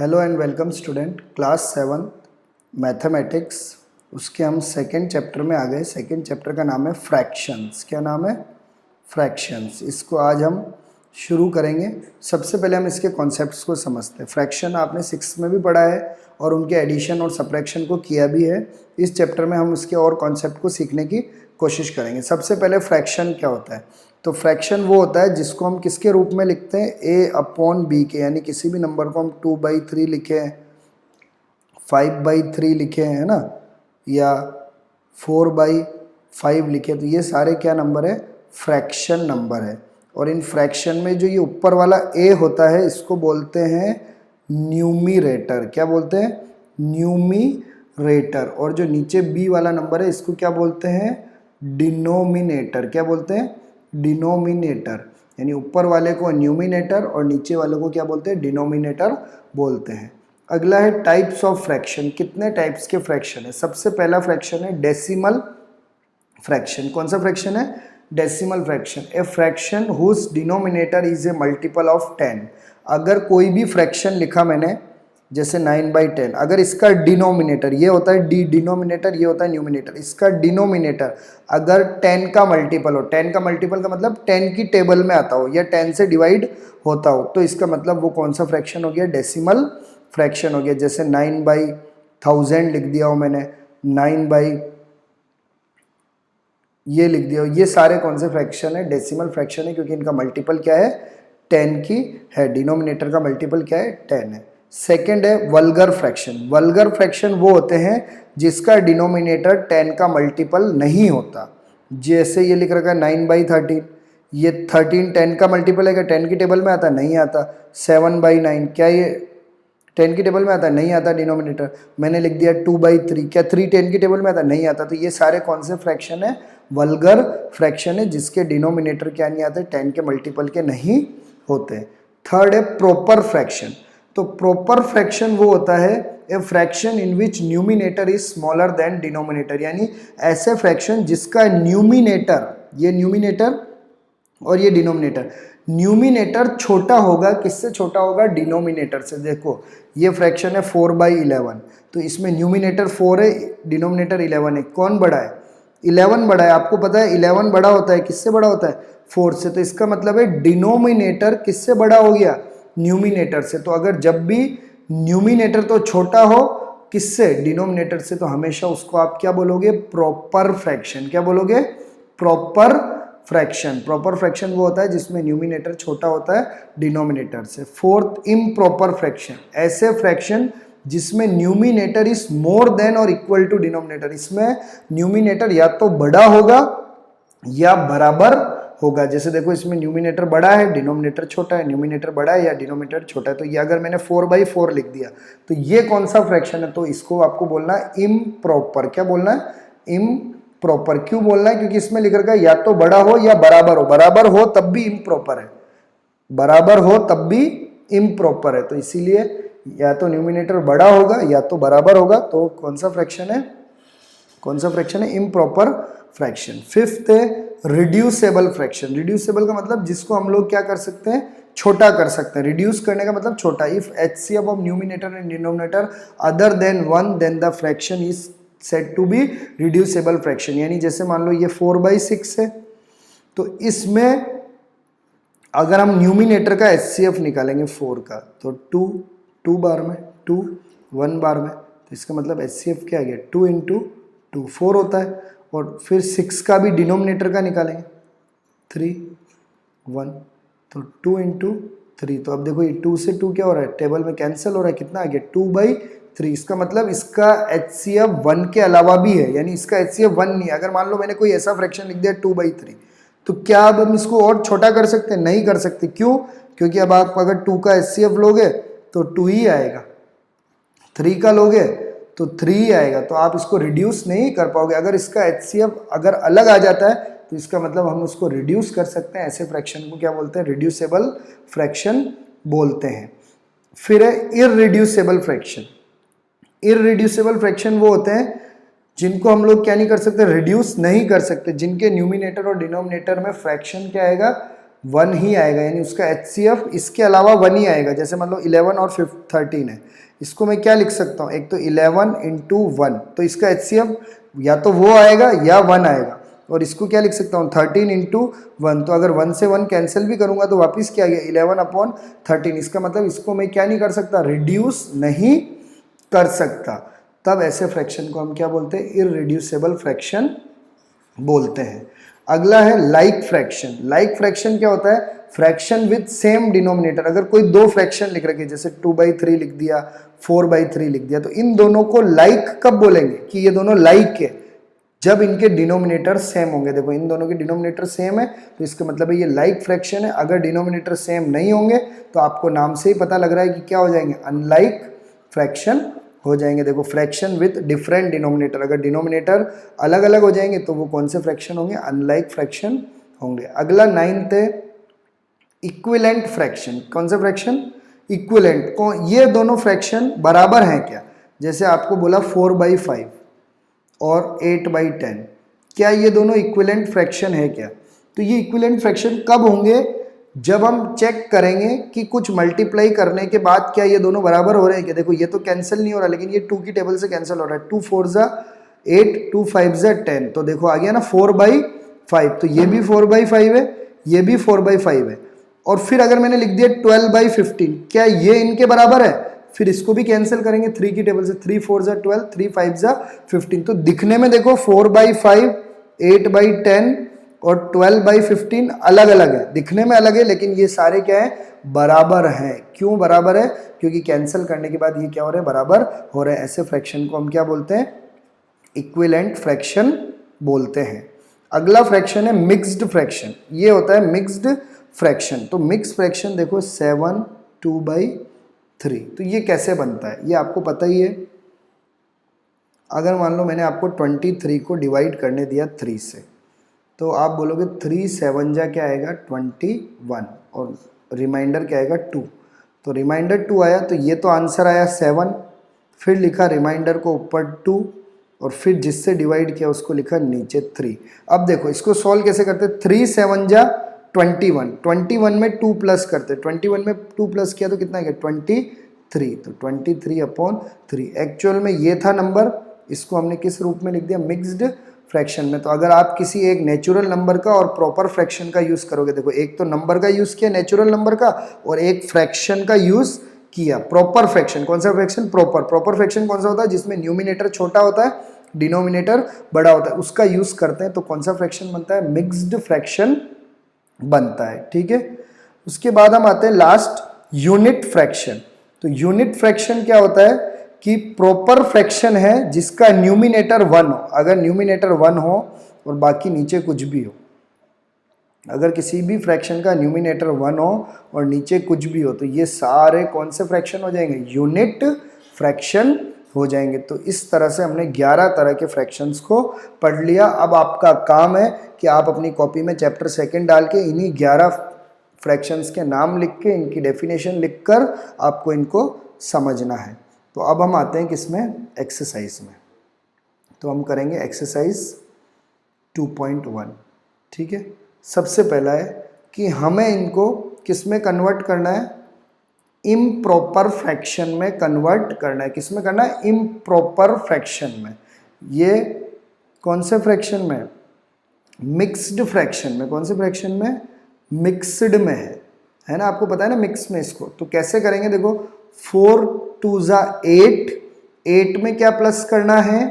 Hello and welcome student, class 7 mathematics. उसके हम second chapter में आ गए। सेकेंड चैप्टर का नाम है फ्रैक्शंस। क्या नाम है? फ्रैक्शंस। इसको आज हम शुरू करेंगे। सबसे पहले हम इसके कॉन्सेप्ट्स को समझते हैं। फ्रैक्शन आपने 6 में भी पढ़ा है और उनके एडिशन और सब्ट्रैक्शन को किया भी है। इस चैप्टर में हम इसके और कॉन्सेप्ट को सीखने की कोशिश करेंगे। सबसे पहले फ्रैक्शन क्या होता है? तो फ्रैक्शन वो होता है जिसको हम किसके रूप में लिखते हैं? a/b के, यानी किसी भी नंबर को हम 2/3 लिखें, 5/3 लिखे है ना, या 4/5 लिखे, तो ये सारे क्या नंबर है? फ्रैक्शन नंबर है। और इन फ्रैक्शन में जो ये ऊपर वाला a होता है इसको बोलते हैं न्यूमिरेटर। क्या बोलते हैं? न्यूमिरेटर। और जो नीचे b वाला नंबर है इसको क्या बोलते हैं? डिनोमिनेटर। क्या बोलते हैं? डिनोमिनेटर। यानी ऊपर वाले को न्यूमिनेटर और नीचे वाले को क्या बोलते हैं? डिनोमिनेटर बोलते हैं। अगला है टाइप्स ऑफ फ्रैक्शन। कितने टाइप्स के फ्रैक्शन है? सबसे पहला फ्रैक्शन है डेसिमल फ्रैक्शन। कौन सा फ्रैक्शन है? Decimal fraction. A fraction whose denominator is a multiple of 10। अगर कोई भी फ्रैक्शन लिखा मैंने, जैसे 9/10, अगर इसका डिनोमिनेटर, ये होता है डिनोमिनेटर, ये होता है न्यूमिनेटर, इसका डिनोमिनेटर अगर 10 का मल्टीपल हो, 10 का मल्टीपल का मतलब 10 की टेबल में आता हो या 10 से डिवाइड होता हो, तो इसका मतलब वो कौन सा फ्रैक्शन हो गया? डेसिमल फ्रैक्शन हो गया। जैसे 9/1000 लिख दिया हो मैंने, 9 ये लिख दिया हो, ये सारे कौन से फ्रैक्शन है? डेसिमल फ्रैक्शन है, क्योंकि इनका मल्टीपल क्या है? 10 की है। डिनोमिनेटर का मल्टीपल क्या है? 10 है। सेकेंड है वल्गर फ्रैक्शन। वल्गर फ्रैक्शन वो होते हैं जिसका डिनोमिनेटर 10 का मल्टीपल नहीं होता। जैसे ये लिख रखा है 9/13, ये 13 10 का मल्टीपल है क्या? 10 की टेबल में आता? नहीं आता। 7/9, क्या ये 10 की टेबल में आता? नहीं आता डिनोमिनेटर। मैंने लिख दिया 2/3, क्या 3 10 की टेबल में आता? नहीं आता। तो ये सारे कौन से फ्रैक्शन है? वल्गर फ्रैक्शन है, जिसके डिनोमिनेटर क्या नहीं आते? 10 के मल्टीपल के नहीं होते। थर्ड है प्रॉपर फ्रैक्शन। तो प्रॉपर फ्रैक्शन वो होता है a fraction in which numerator is smaller than denominator. यानी ऐसे फ्रैक्शन जिसका न्यूमिनेटर, ये न्यूमिनेटर और ये डिनोमिनेटर, न्यूमिनेटर छोटा होगा। किससे छोटा होगा? डिनोमिनेटर से। देखो ये फ्रैक्शन है 4/11, तो इसमें न्यूमिनेटर 4 है, डिनोमिनेटर 11 है। कौन बड़ा है? 11 बड़ा है। आपको पता है 11 बड़ा होता है, किससे बड़ा होता है? 4 से। तो इसका मतलब है डिनोमिनेटर किससे बड़ा हो गया? न्यूमिनेटर से। तो अगर जब भी न्यूमिनेटर तो छोटा हो, किससे? डिनोमिनेटर से, तो हमेशा उसको आप क्या बोलोगे? Proper fraction. क्या बोलोगे? Proper fraction. प्रॉपर फ्रैक्शन वो होता है जिसमें न्यूमिनेटर छोटा होता है डिनोमिनेटर से। Fourth, improper fraction. ऐसे फ्रैक्शन जिसमें न्यूमिनेटर इज मोर देन और इक्वल टू डिनोमिनेटर। इसमें न्यूमिनेटर या तो बड़ा होगा या बराबर होगा। जैसे देखो इसमें न्यूमिनेटर बड़ा है, डिनोमिनेटर छोटा है, न्यूमिनेटर बड़ा है या डिनोमिनेटर छोटा है। तो ये अगर मैंने 4/4 लिख दिया तो ये कौन सा फ्रैक्शन है? तो इसको आपको बोलना है इम्प्रॉपर। क्या बोलना है? इम्प्रॉपर। क्यों बोलना है? क्योंकि इसमें लिख रखा है या तो बड़ा हो या बराबर हो। बराबर हो तब भी इम्प्रॉपर है, बराबर हो तब भी इम्प्रॉपर है। तो इसीलिए या तो न्यूमिनेटर बड़ा होगा या तो बराबर होगा। तो कौन सा फ्रैक्शन है? कौन सा फ्रैक्शन है? Improper fraction. फिफ्थ है रिड्यूसेबल फ्रैक्शन। रिड्यूसेबल का मतलब जिसको हम लोग क्या कर सकते हैं? छोटा कर सकते हैं। रिड्यूस करने का मतलब छोटा। If HCF of numerator and denominator other than 1 then the fraction is said to be reducible fraction. यानी जैसे मान लो ये 4/6 है, तो इसमें अगर हम न्यूमिनेटर का HCF निकालेंगे 4 का, तो 2 बार में, 2 1 बार में, तो इसका मतलब HCF क्या आ गया? 2 × 2 4 होता है। और फिर 6 का भी डिनोमिनेटर का निकालेंगे, 3 1, तो 2 × 3। तो अब देखो ये 2 से 2 क्या हो रहा है? टेबल में कैंसिल हो रहा है। कितना आ गया? 2/3। इसका मतलब इसका HCF 1 के अलावा भी है, यानी इसका HCF 1 नहीं है। अगर मान लो मैंने कोई ऐसा फ्रैक्शन लिख दिया 2/3, तो क्या अब हम इसको और छोटा कर सकते हैं? नहीं कर सकते। क्यों? क्योंकि अब आप अगर 2 का HCF लोगे तो 2 ही आएगा, 3 का लोगे तो 3 ही आएगा। तो आप इसको रिड्यूस नहीं कर पाओगे। अगर इसका HCF अगर अलग आ जाता है तो इसका मतलब हम उसको रिड्यूस कर सकते हैं। ऐसे फ्रैक्शन को क्या बोलते हैं? रिड्यूसेबल फ्रैक्शन बोलते हैं। फिर है इररिड्यूसेबल फ्रैक्शन। इररिड्यूसेबल फ्रैक्शन वो होते हैं जिनको हम लोग क्या नहीं कर सकते? रिड्यूस नहीं कर सकते, जिनके न्यूमिनेटर और डिनोमिनेटर में फ्रैक्शन क्या आएगा? वन ही आएगा, यानी उसका HCF इसके अलावा वन ही आएगा। जैसे मान लो 11 और 13 है, इसको मैं क्या लिख सकता हूँ, एक तो 11 इंटू वन, तो इसका HCF या तो वो आएगा या वन आएगा। और इसको क्या लिख सकता हूँ, 13 इंटू वन, तो अगर वन से वन कैंसिल भी करूँगा तो वापस क्या आ गया, 11/13। इसका मतलब इसको मैं क्या नहीं कर सकता, रिड्यूस नहीं कर सकता। तब ऐसे फ्रैक्शन को हम क्या बोलते हैं, इररिड्यूसिबल फ्रैक्शन बोलते हैं। अगला है लाइक फ्रैक्शन। लाइक फ्रैक्शन क्या होता है, फ्रैक्शन विद सेम डिनोमिनेटर। अगर कोई दो फ्रैक्शन लिख रखे, जैसे 2/3 लिख दिया, 4/3 लिख दिया, तो इन दोनों को लाइक कब बोलेंगे कि ये दोनों लाइक है, जब इनके डिनोमिनेटर सेम होंगे। देखो इन दोनों के डिनोमिनेटर सेम है तो इसका मतलब है ये लाइक फ्रैक्शन है। अगर डिनोमिनेटर सेम नहीं होंगे तो आपको नाम से ही पता लग रहा है कि क्या हो जाएंगे, अनलाइक फ्रैक्शन हो जाएंगे। देखो फ्रैक्शन विद डिफरेंट डिनोमिनेटर, अगर डिनोमिनेटर अलग अलग हो जाएंगे तो वो कौन से फ्रैक्शन होंगे, अनलाइक फ्रैक्शन होंगे। अगला 9th है इक्विवेलेंट फ्रैक्शन। कौन सा फ्रैक्शन, इक्विवेलेंट। ये दोनों फ्रैक्शन बराबर हैं क्या, जैसे आपको बोला 4/5 और 8/10, क्या ये दोनों इक्विवेलेंट फ्रैक्शन है क्या। तो ये इक्विवेलेंट फ्रैक्शन कब होंगे, जब हम चेक करेंगे कि कुछ मल्टीप्लाई करने के बाद क्या ये दोनों बराबर हो रहे हैं क्या। देखो ये तो कैंसिल नहीं हो रहा, लेकिन ये 2 की टेबल से कैंसिल हो रहा है। 2 4 ज़ा 8, 2 5 ज़ा 10, तो देखो आ गया ना 4/5, तो ये भी 4/5 है, ये भी 4/5 है। और फिर अगर मैंने लिख दिया 12/15, क्या ये इनके बराबर है, फिर इसको भी कैंसिल करेंगे 3 की टेबल से, 3 4 ज़ा 12, 3 5 ज़ा 15। तो दिखने में देखो 4/5, 8/10 और 12/15 अलग अलग है, दिखने में अलग है, लेकिन ये सारे क्या है, बराबर हैं। क्यों बराबर है, क्योंकि कैंसिल करने के बाद ये क्या हो रहे हैं, बराबर हो रहे हैं। ऐसे फ्रैक्शन को हम क्या बोलते हैं, इक्विवेलेंट फ्रैक्शन बोलते हैं। अगला फ्रैक्शन है मिक्स्ड फ्रैक्शन। ये होता है मिक्स्ड फ्रैक्शन। तो मिक्स फ्रैक्शन देखो 7 2/3, तो ये कैसे बनता है, ये आपको पता ही है। अगर मान लो मैंने आपको 23 को डिवाइड करने दिया 3 से, तो आप बोलोगे 3 7 जा क्या आएगा 21, और रिमाइंडर क्या आएगा 2, तो रिमाइंडर 2 आया, तो ये तो आंसर आया 7, फिर लिखा रिमाइंडर को ऊपर 2, और फिर जिससे डिवाइड किया उसको लिखा नीचे 3। अब देखो इसको सॉल्व कैसे करते, 3 7 जा 21, 21 में 2 प्लस करते, 21 में 2 प्लस किया तो कितना गया 23, तो 23/3। एक्चुअल में ये था नंबर, इसको हमने किस रूप में लिख दिया, मिक्स्ड फ्रैक्शन में। तो अगर आप किसी एक नेचुरल नंबर का और प्रॉपर फ्रैक्शन का यूज़ करोगे, देखो एक तो नंबर का यूज़ किया नेचुरल नंबर का, और एक फ्रैक्शन का यूज़ किया प्रॉपर फ्रैक्शन। कौन सा फ्रैक्शन, प्रॉपर फ्रैक्शन कौन सा होता है, जिसमें न्यूमिनेटर छोटा होता है, डिनोमिनेटर बड़ा होता है, उसका यूज़ करते हैं। तो कौन सा फ्रैक्शन बनता है, मिक्स्ड फ्रैक्शन बनता है। ठीक है, उसके बाद हम आते हैं लास्ट, यूनिट फ्रैक्शन। तो यूनिट फ्रैक्शन क्या होता है कि प्रॉपर फ्रैक्शन है जिसका न्यूमिनेटर 1 हो। अगर न्यूमिनेटर 1 हो और बाकी नीचे कुछ भी हो, अगर किसी भी फ्रैक्शन का न्यूमिनेटर 1 हो और नीचे कुछ भी हो, तो ये सारे कौन से फ्रैक्शन हो जाएंगे, यूनिट फ्रैक्शन हो जाएंगे। तो इस तरह से हमने 11 तरह के फ्रैक्शंस को पढ़ लिया। अब आपका काम है कि आप अपनी कॉपी में चैप्टर 2 डाल के इन्हीं 11 फ्रैक्शंस के नाम लिख के, इनकी डेफिनेशन लिखकर आपको इनको समझना है। तो अब हम आते हैं किसमें, एक्सरसाइज में। तो हम करेंगे एक्सरसाइज 2.1। ठीक है, सबसे पहला है कि हमें इनको किस में कन्वर्ट करना है, इम्प्रॉपर फ्रैक्शन में कन्वर्ट करना है। किस में करना है, इम्प्रॉपर फ्रैक्शन में। ये कौन से फ्रैक्शन में, मिक्स्ड फ्रैक्शन में। कौन से फ्रैक्शन में, मिक्स्ड में है ना, आपको पता है ना मिक्स में इसको। तो कैसे करेंगे, देखो 4 2 ज़ा 8, 8 में क्या प्लस करना है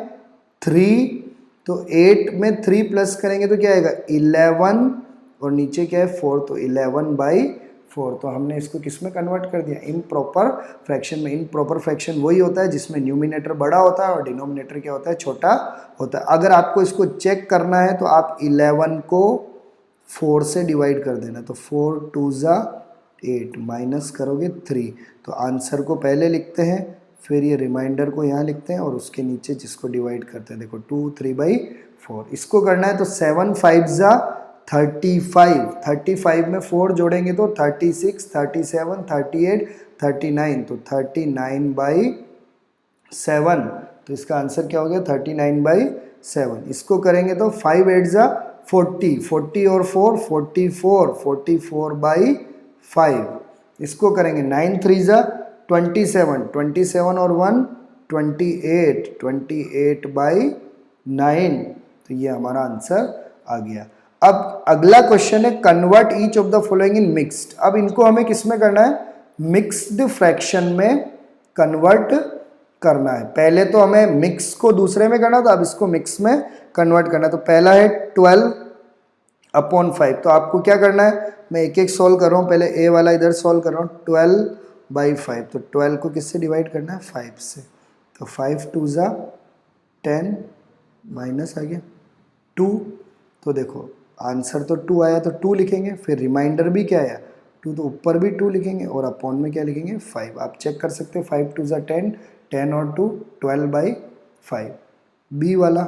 3, तो 8 में 3 प्लस करेंगे तो क्या आएगा 11, और नीचे क्या है 4, तो 11/4। तो हमने इसको किस में कन्वर्ट कर दिया, इम्प्रॉपर फ्रैक्शन में। इम्प्रॉपर फ्रैक्शन वही होता है जिसमें न्यूमिनेटर बड़ा होता है और डिनोमिनेटर क्या होता है, छोटा होता है। अगर आपको इसको चेक करना है तो आप 11 को 4 से डिवाइड कर देना, तो 4 2 ज़ा 8 माइनस करोगे 3, तो आंसर को पहले लिखते हैं, फिर ये रिमाइंडर को यहाँ लिखते हैं और उसके नीचे जिसको डिवाइड करते हैं, देखो 2 3/4। इसको करना है तो 7 5 ज़ा 35, 35 में 4 जोड़ेंगे तो 36, 37, 38, 39, तो 39/7। तो इसका आंसर क्या हो गया 39/7। इसको करेंगे तो 5 8 ज़ा 40, 40 और 4, 44, 44 बाई 5। इसको करेंगे 9 3 जा 27, 27 और 1 28, 28 बाई 9। तो ये हमारा आंसर आ गया। अब अगला क्वेश्चन है convert each of the following in mixed. अब इनको हमें किस में करना है? मिक्स्ड फ्रैक्शन में कन्वर्ट करना है। पहले तो हमें मिक्स को दूसरे में करना था, अब इसको मिक्स में कन्वर्ट करना है। तो पहला है 12/5। तो आपको क्या करना है, मैं एक एक सॉल्व कर रहा हूँ। पहले ए वाला इधर सॉल्व कर रहा हूँ। 12/5, तो 12 को किससे डिवाइड करना है? 5 से। तो 5 2 जा 10 माइनस आ गया 2। तो देखो आंसर तो 2 आया, तो 2 लिखेंगे। फिर रिमाइंडर भी क्या आया? 2, तो ऊपर भी 2 लिखेंगे और अपॉन में क्या लिखेंगे? 5। आप चेक कर सकते हैं 5 2 जा 10, 10 और 2 12/5। बी वाला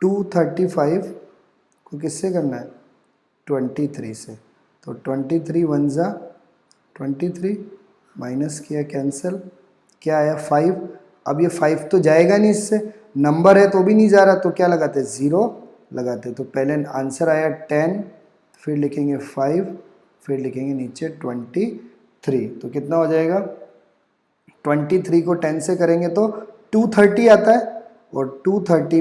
235 को किससे करना है? 23 से। तो 23 1 जा 23, माइनस किया कैंसिल, क्या आया? 5। अब ये 5 तो जाएगा नहीं इससे, नंबर है तो भी नहीं जा रहा, तो क्या लगाते? 0 लगाते। तो पहले आंसर आया 10, फिर लिखेंगे 5, फिर लिखेंगे नीचे 23। तो कितना हो जाएगा? 23 को 10 से करेंगे तो 230 आता है, और 230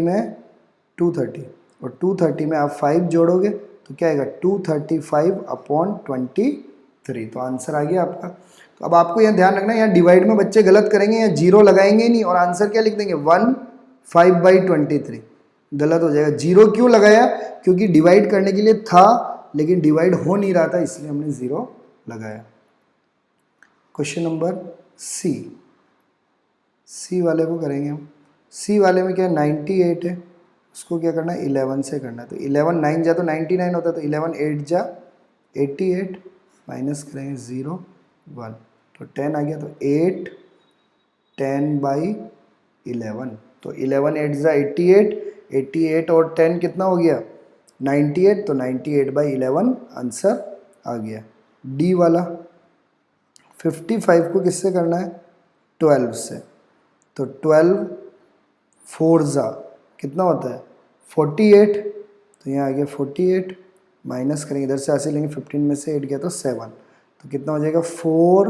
में आप 5 जोड़ोगे तो क्या आएगा? 235/23। तो आंसर आ गया आपका। तो अब आपको यहाँ ध्यान रखना है, यहाँ डिवाइड में बच्चे गलत करेंगे, यहाँ 0 लगाएंगे नहीं और आंसर क्या लिख देंगे? 15/23। गलत हो जाएगा। 0 क्यों लगाया? क्योंकि डिवाइड करने के लिए था, लेकिन डिवाइड हो नहीं रहा था, इसलिए हमने 0 लगाया। क्वेश्चन नंबर सी वाले को करेंगे हम। सी वाले में क्या 98 है, उसको क्या करना है? 11 से करना है। तो 11 9 जा तो 99 होता है, तो 11 8 जा 88, माइनस करेंगे 0 1, तो 10 आ गया। तो 8 10/11। तो 11 8 जा 88, 88 और 10 कितना हो गया? 98। तो 98/11 आंसर आ गया। डी वाला 55 को किससे करना है? 12 से। तो 12 4 जा कितना होता है? 48। तो यहाँ आ गया 48, माइनस करेंगे, इधर से ऐसे लेंगे, 15 में से 8 गया तो 7। तो कितना हो जाएगा? 4,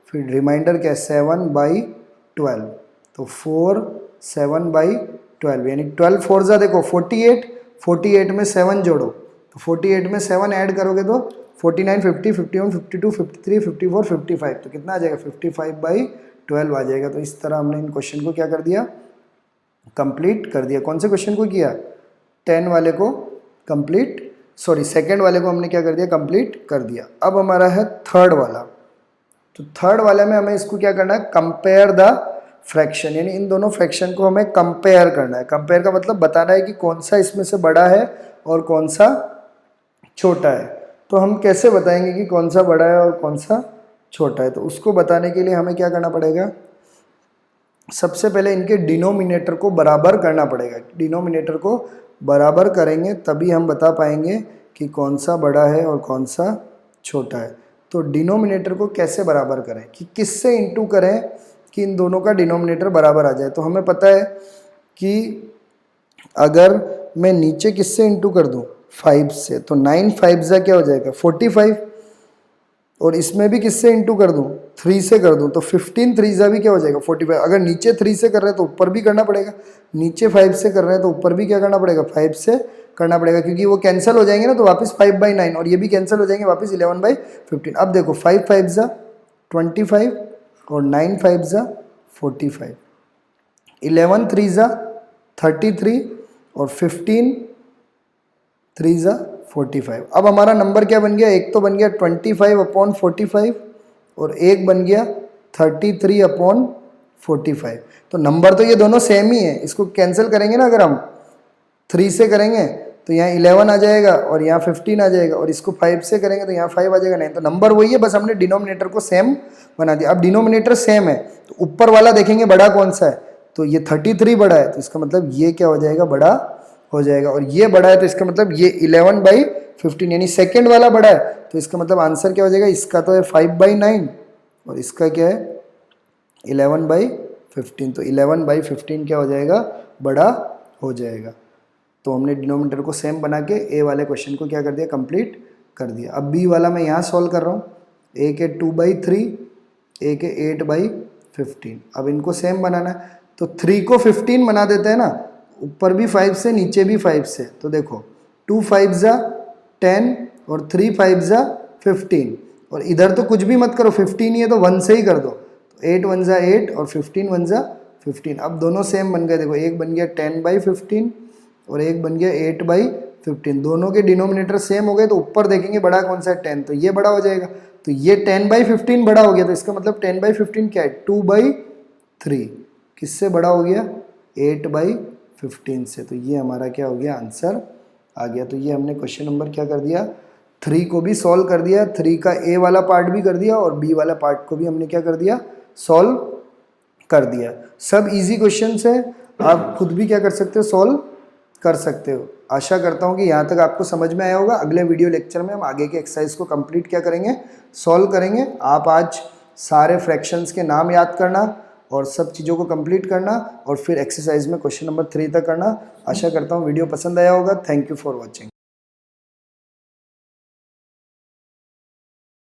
फिर रिमाइंडर क्या है? 7/12। तो 4 7/12, यानी 12 4 जा देखो 48, 48 में 7 जोड़ो, तो 48 में 7 ऐड करोगे तो 49 50 51 52 53 54 55। तो कितना आ जाएगा? 55/12 आ जाएगा। तो इस तरह हमने इन क्वेश्चन को क्या कर दिया? कंप्लीट कर दिया। कौन से क्वेश्चन को किया? 10 वाले को कंप्लीट, सॉरी सेकंड वाले को हमने क्या कर दिया? कंप्लीट कर दिया। अब हमारा है थर्ड वाला। तो थर्ड वाले में हमें इसको क्या करना है? कंपेयर द फ्रैक्शन, यानी इन दोनों फ्रैक्शन को हमें कंपेयर करना है। कंपेयर का मतलब बताना है कि कौन सा इसमें से बड़ा है और कौन सा छोटा है। तो हम कैसे बताएंगे कि कौन सा बड़ा है और कौन सा छोटा है? तो उसको बताने के लिए हमें क्या करना पड़ेगा? सबसे पहले इनके डिनोमिनेटर को बराबर करना पड़ेगा। डिनोमिनेटर को बराबर करेंगे तभी हम बता पाएंगे कि कौन सा बड़ा है और कौन सा छोटा है। तो डिनोमिनेटर को कैसे बराबर करें, कि किससे इंटू करें कि इन दोनों का डिनोमिनेटर बराबर आ जाए? तो हमें पता है कि अगर मैं नीचे किससे इंटू कर दूं? 5 से, तो 9 5 जा क्या हो जाएगा? 45। और इसमें भी किससे इंटू कर दूं? 3 से कर दूं, तो 15 3 जा भी क्या हो जाएगा? 45। अगर नीचे 3 से कर रहे हैं तो ऊपर भी करना पड़ेगा, नीचे 5 से कर रहे हैं तो ऊपर भी क्या करना पड़ेगा? 5 से करना पड़ेगा, क्योंकि वो कैंसिल हो जाएंगे ना, तो वापस 5/9 और ये भी कैंसिल हो जाएंगे, वापस 11/15। अब देखो 5 5 जा 25 और 9 5 जा 45, 11 3 जा 33 और 15 3 जा 45। अब हमारा नंबर क्या बन गया? एक तो बन गया 25/45 और एक बन गया 33/45। तो नंबर तो ये दोनों सेम ही है। इसको कैंसिल करेंगे ना, अगर हम 3 से करेंगे तो यहाँ 11 आ जाएगा और यहाँ 15 आ जाएगा, और इसको 5 से करेंगे तो यहाँ 5 आ जाएगा। नहीं, तो नंबर वही है, बस हमने डिनोमिनेटर को सेम बना दिया। अब डिनोमिनेटर सेम है तो ऊपर वाला देखेंगे बड़ा कौन सा है, तो ये 33 बड़ा है, तो इसका मतलब ये क्या हो जाएगा? बड़ा हो जाएगा। और ये बड़ा है तो इसका मतलब ये 11/15, यानी सेकंड वाला बड़ा है, तो इसका मतलब आंसर क्या हो जाएगा? इसका तो है 5/9 और इसका क्या है? 11/15। तो 11/15 क्या हो जाएगा? बड़ा हो जाएगा। तो तो हमने डिनोमिनेटर को सेम बना के ए वाले क्वेश्चन को क्या कर दिया, कंप्लीट कर दिया। अब बी वाला मैं यहाँ सॉल्व कर रहा हूँ। ए के 2/3, ए के 8/15। अब इनको सेम बनाना है, तो 3 को 15 बना देते हैं ना, ऊपर भी 5 से नीचे भी 5 से। तो देखो 2 5 जा 10 और 3 5 जा 15, और इधर तो कुछ भी मत करो, 15 ही है तो 1 से ही कर दो। तो 8 1 जा 8 और 15 1 जा 15। अब दोनों सेम बन गए। देखो एक बन गया 10/15 और एक बन गया 8/15। दोनों के डिनोमिनेटर सेम हो गए, तो ऊपर देखेंगे बड़ा कौन सा है, 10, तो ये बड़ा हो जाएगा। तो ये 10/15 बड़ा हो गया, तो इसका मतलब 10/15 क्या है, 2/3। किससे बड़ा हो गया, 8/15 से। तो ये हमारा क्या हो गया, आंसर आ गया। तो ये हमने क्वेश्चन नंबर क्या कर दिया, 3 को भी सॉल्व कर दिया, 3 का ए वाला पार्ट भी कर दिया और बी वाला पार्ट को भी हमने क्या कर दिया, सॉल्व कर दिया। सब इजी क्वेश्चंस है, आप खुद भी क्या कर सकते हो, सॉल्व कर सकते हो। आशा करता हूँ कि यहाँ तक आपको समझ में आया होगा। अगले वीडियो लेक्चर में हम आगे के एक्सरसाइज को कंप्लीट क्या करेंगे, सॉल्व करेंगे। आप आज सारे फ्रैक्शंस के नाम याद करना और सब चीज़ों को कंप्लीट करना और फिर एक्सरसाइज में क्वेश्चन नंबर 3 तक करना। आशा करता हूँ वीडियो पसंद आया होगा। Thank you for watching.